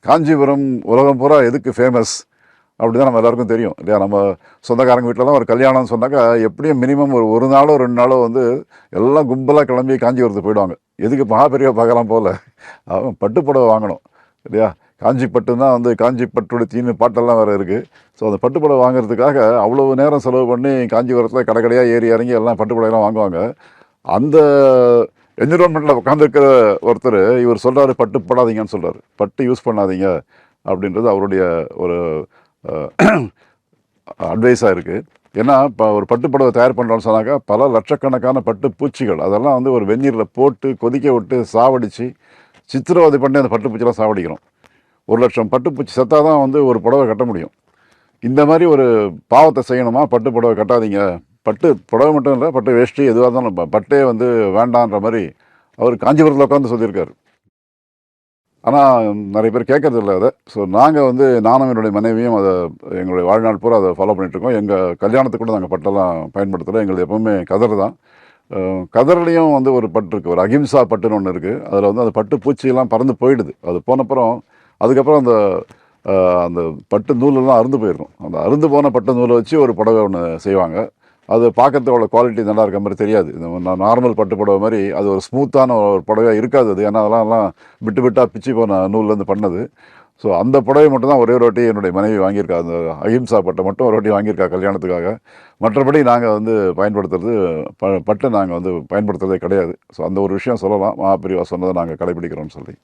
காஞ்சிபுரம் உலகம் பூரா எதுக்கு ஃபேமஸ் அப்படி தான் நம்ம எல்லாருக்கும் தெரியும் இல்லையா? நம்ம சொந்தக்காரங்க வீட்டிலலாம் ஒரு கல்யாணம்னு சொன்னாக்கா எப்படியும் மினிமம் ஒரு நாளோ 2 நாளோ வந்து எல்லாம் கும்பலாக கிளம்பி காஞ்சிபுரத்துக்கு போயிடுவாங்க. எதுக்கு மகாபெரிவா பார்க்கலாம் போல அவன் பட்டு புடவை வாங்கணும் இல்லையா? காஞ்சி பட்டு தான் வந்து காஞ்சி பட்டுடுத்தின்னு பாட்டெல்லாம் வேறு இருக்குது. ஸோ அந்த பட்டு புடவை வாங்குறதுக்காக அவ்வளோ நேரம் செலவு பண்ணி காஞ்சிபுரத்தில் கடைக்கடையாக ஏறி இறங்கி எல்லாம் பட்டு புடவைலாம் வாங்குவாங்க. அந்த என்விரான்மெண்ட்டில் உட்காந்துருக்கிற ஒருத்தர் இவர் சொல்கிறாரு பட்டு போடாதீங்கன்னு சொல்கிறாரு, பட்டு யூஸ் பண்ணாதீங்க அப்படின்றது அவருடைய ஒரு அட்வைஸாக இருக்குது. ஏன்னா இப்போ ஒரு பட்டு புடவை தயார் பண்ணுறோன்னு சொன்னாக்கா பல லட்சக்கணக்கான பட்டு பூச்சிகள் அதெல்லாம் வந்து ஒரு வெந்நீரில் போட்டு கொதிக்க விட்டு சாவடித்து சித்திரவதை பண்ணி அந்த பட்டு பூச்சிலாம் சாவடிக்கிறோம். 1,00,000 பட்டுப்பூச்சி செத்தாக தான் வந்து ஒரு புடவை கட்ட முடியும். இந்த மாதிரி ஒரு பாவத்தை செய்யணுமா? பட்டு புடவை கட்டாதீங்க, பட்டு புடவை மட்டும் இல்லை, பட்டு வேஷ்டி எதுவாக இருந்தாலும் பட்டே வந்து வேண்டான்ற மாதிரி அவர் காஞ்சிபுரத்தில் உட்காந்து சொல்லியிருக்காரு. ஆனால் நிறைய பேர் கேட்கறது இல்லை அதை. ஸோ நாங்கள் வந்து நானும் என்னுடைய மனைவியும் அதை எங்களுடைய வாழ்நாள் பூரா அதை ஃபாலோ பண்ணிகிட்ருக்கோம். எங்கள் கல்யாணத்துக்கு கூட நாங்கள் பட்டெல்லாம் பயன்படுத்தலை. எங்களுக்கு எப்போவுமே கதர் தான். கதர்லேயும் வந்து ஒரு பட்டு இருக்குது, ஒரு அகிம்சா பட்டுன்னு ஒன்று இருக்குது. அதில் வந்து அந்த பட்டு பூச்சியெல்லாம் பறந்து போயிடுது. அது போனப்புறம் அதுக்கப்புறம் அந்த அந்த பட்டு நூலெல்லாம் அறுந்து போயிருக்கும். அந்த அறுந்து போன பட்டு நூலை வச்சு ஒரு புடவை ஒன்று செய்வாங்க. அது பார்க்கறதுக்கு அவ்வளோ குவாலிட்டி நல்லா இருக்க மாதிரி தெரியாது. இந்த நார்மல் பட்டு புடவை மாதிரி அது ஒரு ஸ்மூத்தான ஒரு புடவையாக இருக்காது அது. ஏன்னா அதெல்லாம் விட்டு விட்டால் பிச்சு போன நூல்லேருந்து பண்ணது. ஸோ அந்த புடவை மட்டும் தான் ஒரே ஒரு வாட்டி என்னுடைய மனைவி வாங்கியிருக்கா. அந்த அகிம்சா பட்டை மட்டும் ஒரு வாட்டி வாங்கியிருக்கா கல்யாணத்துக்காக. மற்றபடி நாங்கள் வந்து பயன்படுத்துறது பட்டை நாங்கள் வந்து பயன்படுத்துறதே கிடையாது. ஸோ அந்த ஒரு விஷயம் சொல்லலாம், மகாபெரிவா சொன்னதை நாங்கள் கடைபிடிக்கிறோம்னு சொல்லி.